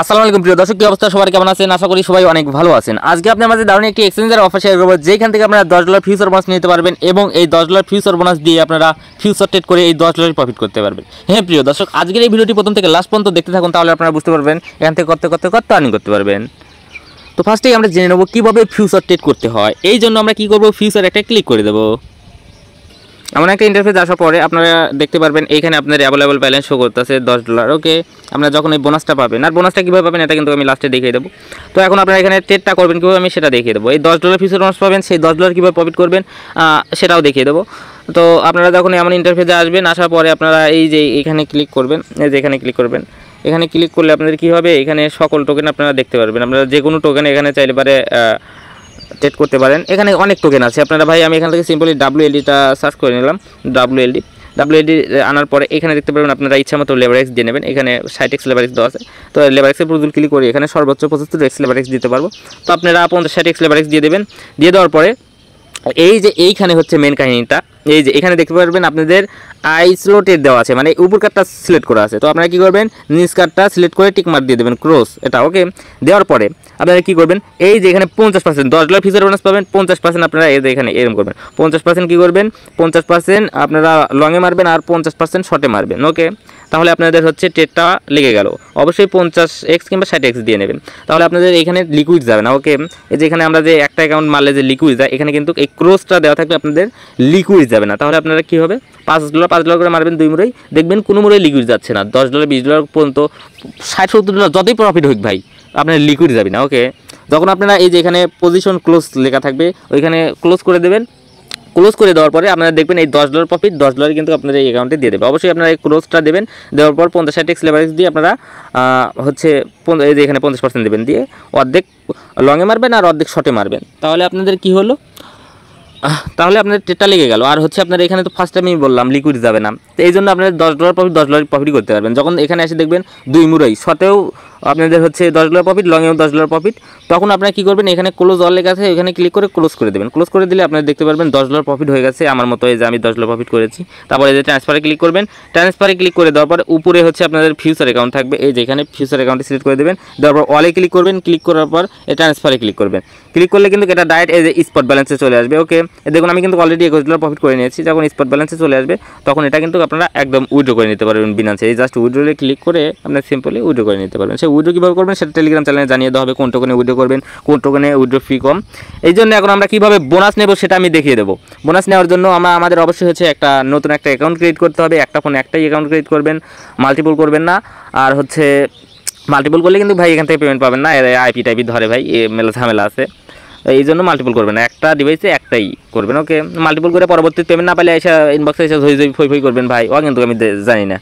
আসসালামু আলাইকুম প্রিয় দর্শক, কি অবস্থা? সবাই কেমন আছেন? আশা করি সবাই অনেক ভালো আছেন। আজকে আপনার মাঝে দারুণ একটি এক্সচেঞ্জের অফার শেয়ার করব, যেখান থেকে আপনারা $10 ফিউচার বোনাস নিতে পারবেন এবং এই $10 ফিউচার বোনাস দিয়ে আপনারা ফিউচার ট্রেড করে এই $10 প্রফিট করতে পারবেন। হ্যাঁ প্রিয় দর্শক, আজকের এই ভিডিওটি প্রথম থেকে লাস্ট পর্যন্ত দেখতে থাকুন, তাহলে আপনারা বুঝতে পারবেন এখান থেকে কত আর্নিং করতে পারবেন। তো ফার্স্টেই আমরা জেনে নেব কীভাবে ফিউচার ট্রেড করতে হয়। এই জন্য আমরা কী করব, ফিউচার একটা ক্লিক করে দেবো। এমন একটা ইন্টারফেস আসার পরে আপনারা দেখতে পারবেন এইখানে আপনার অ্যাভেলেবল ব্যালেন্স শো করতেছে $10। ওকে, আপনারা যখন এই বোনাসটা পাবেন, আর বোনাসটা কীভাবে পাবেন এটা কিন্তু আমি লাস্টে দেখিয়ে দেবো। তো এখন আপনারা এখানে ট্রেডটা করবেন কীভাবে আমি সেটা দেখিয়ে দেবো। এই $10 ফিউচার বোনাস পাবেন, সেই $10 কীভাবে প্রফিট করবেন সেটাও দেখিয়ে দেবো। তো আপনারা যখন এমন ইন্টারফেসে আসবেন, আসার পরে আপনারা এই যে এখানে ক্লিক করবেন, এই যে এখানে ক্লিক করবেন। এখানে ক্লিক করলে আপনাদের কী হবে, এখানে সকল টোকেন আপনারা দেখতে পারবেন। আপনারা যে কোনো টোকেন এখানে চাইলে পারে ট্রেড করতে পারেন। এখানে অনেক টোকেন আছে আপনারা ভাই, আমি এখান থেকে সিম্পলি WLDটা সার্চ করে নিলাম। WLD আনার পরে এখানে দেখতে পারবেন আপনারা ইচ্ছা মতো লেভারেজ দিয়ে নেবেন। এখানে 60x লেভারেজ দেওয়া আছে, তো লেভারেজের প্রয়োজন ক্লিক করে এখানে সর্বোচ্চ 75x লেভারেজ দিতে পারবো। তো আপনারা 60x লেভারেজ দিয়ে দেবেন। দিয়ে দেওয়ার পরে এই যে এইখানে হচ্ছে মেন কাহিনীটা, এই যে এখানে দেখতে পারবেন আপনাদের আইসোলেটেড দেওয়া আছে, মানে উপর কার্ডটা সিলেক্ট করা আছে। তো আপনারা কী করবেন, নিচ কার্ডটা সিলেক্ট করে টিক মার্ক দিয়ে দেবেন, ক্রস এটা। ওকে, দেওয়ার পরে আপনারা কী করবেন, এই যে এখানে 50% $10 ফিউচার বোনাস পাবেন, 50% আপনারা এই যে এখানে এরকম করবেন। 50% কী করবেন, 50% আপনারা লংয়ে মারবেন আর 50% শর্টে মারবেন। ওকে, তাহলে আপনাদের হচ্ছে ট্রেডটা লেগে গেল। অবশ্যই 50x কিংবা 60x দিয়ে নেবেন, তাহলে আপনাদের এখানে লিকুইড যাবে না। ওকে, এই যে এখানে আমরা যে একটা অ্যাকাউন্ট মারলে যে লিকুইড যায়, এখানে কিন্তু এই ক্রসটা দেওয়া থাকলে আপনাদের লিকুইড যাবে না। তাহলে আপনারা কী হবে, $5 করে মারবেন 2 মুড়েই, দেখবেন কোনো মুড়েই লিকুইড যাচ্ছে না। $10 $20 পর্যন্ত $60-70 যতই প্রফিট হোক ভাই, আপনার লিকুইড যাবে না। ওকে, যখন আপনারা এই যে এখানে পজিশন ক্লোজ লেখা থাকবে, ওইখানে ক্লোজ করে দেবেন। ক্লোজ করে দেওয়ার পরে আপনারা দেখবেন এই $10 প্রফিট $10 কিন্তু আপনারা এই অ্যাকাউন্টে দিয়ে দেবে। অবশ্যই আপনারা এই ক্লোজটা দেবেন, দেওয়ার পর 50-60x লেভারেজ দিয়ে আপনারা হচ্ছে এই যে এখানে 50% দেবেন, দিয়ে অর্ধেক লংয়ে মারবেন আর অর্ধেক শর্টে মারবেন। তাহলে আপনাদের কি হলো, তাহলে আপনাদের ট্রেডটা লেগে গেল। আর হচ্ছে আপনার এখানে তো ফার্স্ট আমি বললাম লিকুইড যাবে না, তো এই জন্য আপনাদের $10 প্রফিট $10 প্রফিট করতে পারবেন। যখন এখানে এসে দেখবেন 2 মুড়াই শর্টেও আপনাদের হচ্ছে $10 প্রফিট, লংয়েও $10 প্রফিট, তখন আপনারা কী করবেন, এখানে ক্লোজ অল লেখা আছে, এখানে ক্লিক করে ক্লোজ করে দেবেন। ক্লোজ করে দিলে আপনারা দেখতে পারবেন $10 প্রফিট হয়ে গেছে। আমার মতো এই যে আমি $10 প্রফিট করেছি। তারপরে এই যে ট্রান্সফারে ক্লিক করবেন। ট্রান্সফারে ক্লিক করে দেওয়ার পরে উপরে হচ্ছে আপনাদের ফিউচার অ্যাকাউন্ট থাকবে, এই যে এখানে ফিউচার অ্যাকাউন্টে সিলেক্ট করে দেবেন। দেওয়ার পর অলে ক্লিক করবেন, ক্লিক করার পর এই ট্রান্সফারে ক্লিক করবেন। ক্লিক করলে কিন্তু এটা ডাইরেক্ট এই যে স্পট ব্যালেন্সে চলে আসবে। ওকে, দেখুন আমি কিন্তু অলরেডি $21 প্রফিট করে নিয়েছি। যখন স্পট ব্যালেন্সে চলে আসবে তখন এটা কিন্তু আপনারা একদম উইথড্র করে নিতে পারবেন বিনান্সে। এই জাস্ট উইথড্রলে ক্লিক করে আপনারা সিম্পলি উইথড্র করে নিতে পারবেন। সেই উইথড্র কীভাবে করবেন সেটা টেলিগ্রাম চ্যানেলে জানিয়ে দেওয়া হবে, কোন টোকেনে উইথড্র করবেন, কোন টোকেনে উইথড্র ফি কম। এই জন্য এখন আমরা কীভাবে বোনাস নেব সেটা আমি দেখিয়ে দেবো। বোনাস নেওয়ার জন্য আমাদের অবশ্যই হচ্ছে নতুন একটা অ্যাকাউন্ট ক্রিয়েট করতে হবে। একটা ফোনে একটাই অ্যাকাউন্ট ক্রিয়েট করবেন, মাল্টিপল করবেন না। আর হচ্ছে মাল্টিপল করলে কিন্তু ভাই এখান থেকে পেমেন্ট পাবেন না, আইপি টাইপি ধরে ভাই, মেলা ঝামেলা আছে। এই জন্য মাল্টিপল করবেন না, একটা ডিভাইসে একটাই করবেন। ওকে, মাল্টিপল করে পরবর্তী পেমেন্ট না পেলে এসে ইনবক্সে এসে ফই করবেন ভাই, ও কিন্তু আমি জানি না।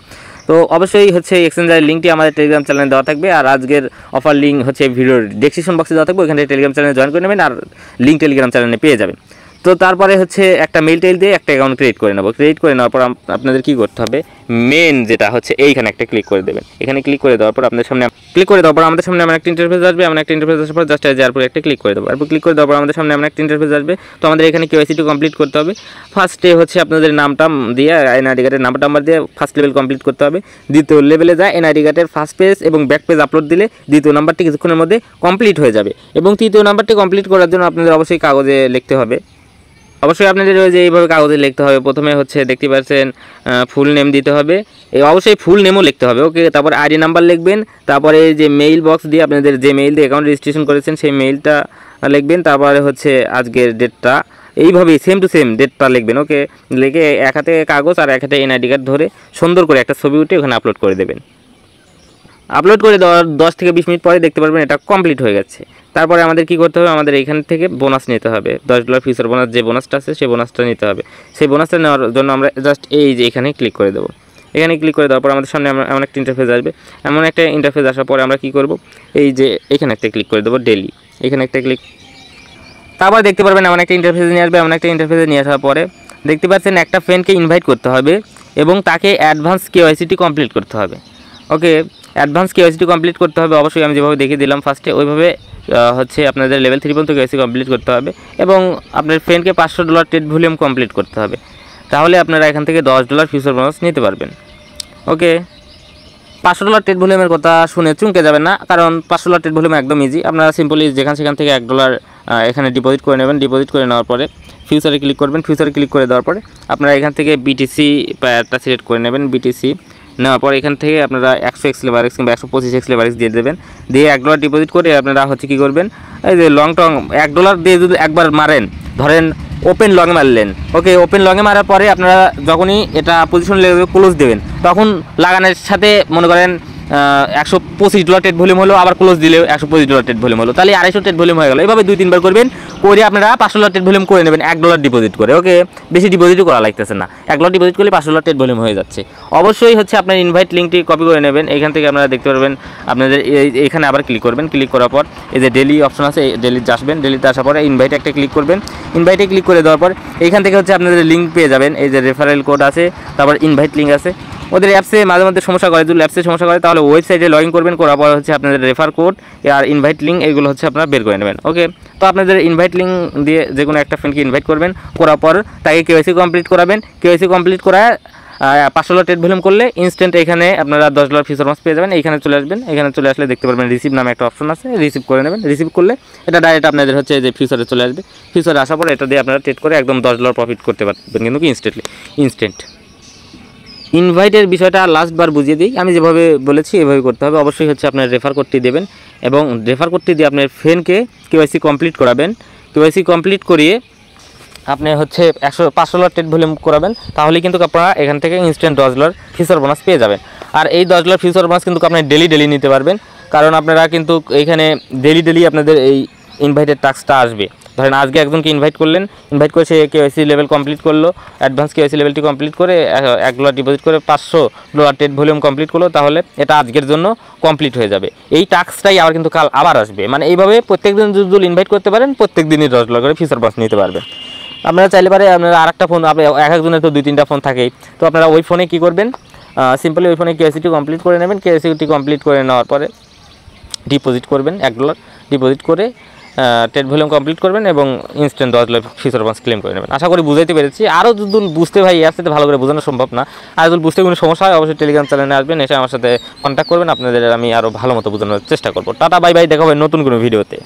তো অবশ্যই হচ্ছে এক্সচেঞ্জের লিঙ্কটি আমাদের টেলিগ্রাম চ্যানেলে দেওয়া থাকবে, আর আজকের অফার লিঙ্ক হচ্ছে ভিডিওর ডেসক্রিপশন বক্সে দেওয়া থাকবে, ওখানে টেলিগ্রাম চ্যানেলে জয়েন করে নেবেন আর লিঙ্ক টেলিগ্রাম চ্যানেলে পেয়ে যাবেন। তো তারপরে হচ্ছে একটা মেল দিয়ে একটা অ্যাকাউন্ট ক্রিয়েট করে নেবো। ক্রিয়েট করে নেওয়ার পর আপনাদের কী করতে হবে, মেন যেটা হচ্ছে এইখানে একটা ক্লিক করে দেবেন। এখানে ক্লিক করে দেওয়ার পর আপনাদের সামনে আমাদের সামনে এমন একটা ইন্টারফেস আসবে। এমন একটা ইন্টারফেস আসার পর জাস্ট যাওয়ার পর একটা ক্লিক করে দেবো। তারপর ক্লিক করে দেওয়ার পর আমাদের সামনে এমন একটা ইন্টারফেস আসবে। তো আমাদের এখানে KYC কমপ্লিট করতে হবে। ফার্স্টে হচ্ছে আপনাদের নামটা দিয়ে এনআইডি কার্ডের নাম্বার দিয়ে ফার্স্ট লেভেল কমপ্লিট করতে হবে। দ্বিতীয় লেভেলে যায় এনআইডি কার্ডের ফার্স্ট পেজ এবং ব্যাক পেজ আপলোড দিলে দ্বিতীয় নাম্বারটি কিছুক্ষণের মধ্যে কমপ্লিট হয়ে যাবে। এবং তৃতীয় নাম্বারটি কমপ্লিট করার জন্য আপনাদের অবশ্যই কাগজে লিখতে হবে। অবশ্যই আপনাদের যে এইভাবে কাগজে লিখতে হবে। প্রথমে হচ্ছে দেখতে পাচ্ছেন ফুল নেম দিতে হবে, অবশ্যই ফুল নেমও লিখতে হবে। ওকে, তারপর আইডি নাম্বার লিখবেন। তারপরে যে মেইল বক্স দিয়ে আপনাদের যে মেইল দিয়ে অ্যাকাউন্ট রেজিস্ট্রেশন করেছেন সেই মেইলটা লিখবেন। তারপরে হচ্ছে আজকের ডেটটা এইভাবেই সেম টু সেম ডেটটা লিখবেন। ওকে, লিখে এক হাতে কাগজ আর এক হাতে এনআইডি কার্ড ধরে সুন্দর করে একটা ছবি উঠে ওখানে আপলোড করে দেবেন। আপলোড করে দেওয়ার 10 থেকে 20 মিনিট পরে দেখতে পারবেন এটা কমপ্লিট হয়ে গেছে। তারপরে আমাদের কি করতে হবে, আমাদের এখান থেকে বোনাস নিতে হবে। $10 ফিউচার বোনাস যে বোনাসটা আছে সেই বোনাসটা নিতে হবে। সেই বোনাসটা নেওয়ার জন্য আমরা জাস্ট এই যে এখানে ক্লিক করে দেবো। এখানে ক্লিক করে দেওয়ার পর আমাদের সামনে এমন একটা ইন্টারফেস আসবে। এমন একটা ইন্টারফেস আসার পরে আমরা কী করব, এই যে এখানে একটা ক্লিক করে দেবো ডেলি, এখানে একটা ক্লিক। তারপর দেখতে পারবেন এমন একটা ইন্টারফেসে নিয়ে আসবে। এমন একটা ইন্টারফেসে নিয়ে আসার পরে দেখতে পাচ্ছেন একটা ফ্রেন্ডকে ইনভাইট করতে হবে এবং তাকে অ্যাডভান্স KYC কমপ্লিট করতে হবে। ওকে, অ্যাডভান্স KYC কমপ্লিট করতে হবে। অবশ্যই আমি যেভাবে দেখিয়ে দিলাম ফার্স্টে ওইভাবে হচ্ছে আপনাদের লেভেল 3 পর্যন্ত KYC কমপ্লিট করতে হবে এবং আপনার ফ্রেন্ডকে $500 ট্রেড ভলিউম কমপ্লিট করতে হবে। তাহলে আপনারা এখান থেকে $10 ফিউচার বোনাস নিতে পারবেন। ওকে, $500 ট্রেড ভলিউমের কথা শুনে চমকে যাবেন না, কারণ $500 ট্রেড ভলিউম একদম ইজি। আপনারা সিম্পলি সেখান থেকে $1 এখানে ডিপোজিট করে নেবেন। ডিপোজিট করে নেওয়ার পরে ফিউচারে ক্লিক করবেন। ফিউচারে ক্লিক করে দেওয়ার পরে আপনারা এখান থেকে বিটিসি পেয়ারটা সিলেক্ট করে নেবেন। বিটিসি নেওয়ার পরে এখান থেকে আপনারা 100x লেভারেজ কিংবা 125x লেভারেজ দিয়ে দেবেন। দিয়ে $1 ডিপোজিট করে আপনারা হচ্ছে কী করবেন, এই যে লং টং $1 দিয়ে যদি একবার মারেন, ধরেন ওপেন লংয়ে মারলেন, ওকে, ওপেন লংয়ে মারার পরে আপনারা যখনই এটা পজিশন লেগে ক্লোজ দেবেন, তখন লাগানোর সাথে মনে করেন $125 ট্রেড ভলিউম হলো, আবার ক্লোজ দিলেও $125 ট্রেড ভলিউম হলো, তাহলে 250 ট্রেড ভলিউম হয়ে গেল। এইভাবে 2-3 বার করবেন, করে আপনারা $500 ট্রেড ভলিউম করে নেবেন $1 ডিপোজিট করে। ওকে, বেশি ডিপোজিটও করা লাগতেছে না, $1 ডিপোজিট করলে $500 ট্রেড ভলিউম হয়ে যাচ্ছে। অবশ্যই হচ্ছে আপনার ইনভাইট লিঙ্কটি কপি করে নেবেন। এখান থেকে আপনারা দেখতে পারবেন, আপনাদের এখানে আবার ক্লিক করবেন। ক্লিক করার পর এই যে ডেলি অপশন আছে, ডেলিতে আসবেন। ডেলিতে আসার পরে ইনভাইটে একটা ক্লিক করবেন। ইনভাইটে ক্লিক করে দেওয়ার পর এইখান থেকে হচ্ছে আপনাদের লিঙ্ক পেয়ে যাবেন। এই যে রেফারেল কোড আছে, তারপর ইনভাইট লিঙ্ক আছে। ওদের অ্যাপসে মাঝে মধ্যে সমস্যা করে, যদি অ্যাপসে সমস্যা করে তাহলে ওয়েবসাইটে লগ ইন করবেন। করার পর হচ্ছে আপনাদের রেফার কোড আর ইনভাইট লিঙ্ক এগুলো হচ্ছে আপনারা বের করে নেবেন। ওকে, তো আপনাদের ইনভাইট লিঙ্ক দিয়ে যে কোনো একটা ফ্রেন্ডকে ইনভাইট করবেন। করার পর তাকে কেওয়াইসি কমপ্লিট করাবেন। কেওয়াইসি কমপ্লিট করায় $500 ট্রেড ভলিউম করলে ইনস্ট্যান্ট এখানে আপনারা $10 ফিউচার মাস পেয়ে যাবেন। এখানে চলে আসবেন। এখানে চলে আসলে দেখতে পারবেন রিসিভ নামে একটা অপশন আছে, রিসিভ করে নেবেন। রিসিভ করলে এটা ডাইরেক্ট আপনাদের হচ্ছে যে ফিউচারে চলে আসবে। ফিউচারে আসার পর এটা দিয়ে আপনারা ট্রেড করে একদম $10 প্রফিট করতে পারবেন, কিন্তু ইনস্ট্যান্ট। ইনভাইটের বিষয়টা লাস্টবার বুঝিয়ে দিই, আমি যেভাবে বলেছি এভাবে করতে হবে। অবশ্যই হচ্ছে আপনার রেফার কোডটি দেবেন এবং রেফার কোডটি দিয়ে আপনার ফ্রেন্ডকে কেওয়াইসি কমপ্লিট করাবেন। কেওয়াইসি কমপ্লিট করিয়ে আপনি হচ্ছে $500 ট্রেড ভলিউম করাবেন, তাহলে কিন্তু আপনারা এখান থেকে ইনস্ট্যান্ট $10 ফিউচার বোনাস পেয়ে যাবেন। আর এই $10 ফিউচার বোনাস কিন্তু আপনি ডেলি নিতে পারবেন, কারণ আপনারা কিন্তু এইখানে ডেলি আপনাদের এই ইনভাইটের টাস্কটা আসবে। ধরেন আজকে একজনকে ইনভাইট করলেন, ইনভাইট করে সে কেওয়াইসি লেভেল কমপ্লিট করলো, অ্যাডভান্স কেওয়াইসি লেভেলটি কমপ্লিট করে $1 ডিপোজিট করে $500 ট্রেড ভলিউম কমপ্লিট করলো, তাহলে এটা আজকের জন্য কমপ্লিট হয়ে যাবে। এই টাস্কটাই আবার কিন্তু কাল আবার আসবে। মানে এইভাবে প্রত্যেক দিন যদি ইনভাইট করতে পারেন, প্রত্যেক দিনই $10 করে ফিউচার বোনাস নিতে পারবেন। আপনারা চাইলে পারে আপনারা আরেকটা ফোন, একজনের তো 2-3টা ফোন থাকেই, তো আপনারা ওই ফোনে কী করবেন, সিম্পলি ওই ফোনে কেওয়াইসিটি কমপ্লিট করে নেবেন। কেওয়াইসিটি কমপ্লিট করে নেওয়ার পরে ডিপোজিট করবেন, $1 ডিপোজিট করে ট্রেড ভলিউম কমপ্লিট করবেন এবং ইনস্ট্যান্ট $10 ফিউচার বোনাস ক্লেম করে নেবেন। আশা করি বুঝাইতে পেরেছি। আরও যদি বুঝতে ভাই এর সাথে ভালো করে বোঝানো সম্ভব না, আর যদি বুঝতে কোনো সমস্যা হয় অবশ্যই টেলিগ্রাম চ্যানেলে আসবেন, এসে আমার সাথে কন্ট্যাক্ট করবেন, আপনাদের আমি আরও ভালো মতো বোঝানোর চেষ্টা করবো। টাটা, বাই বাই, দেখা হবে নতুন কোনো ভিডিওতে।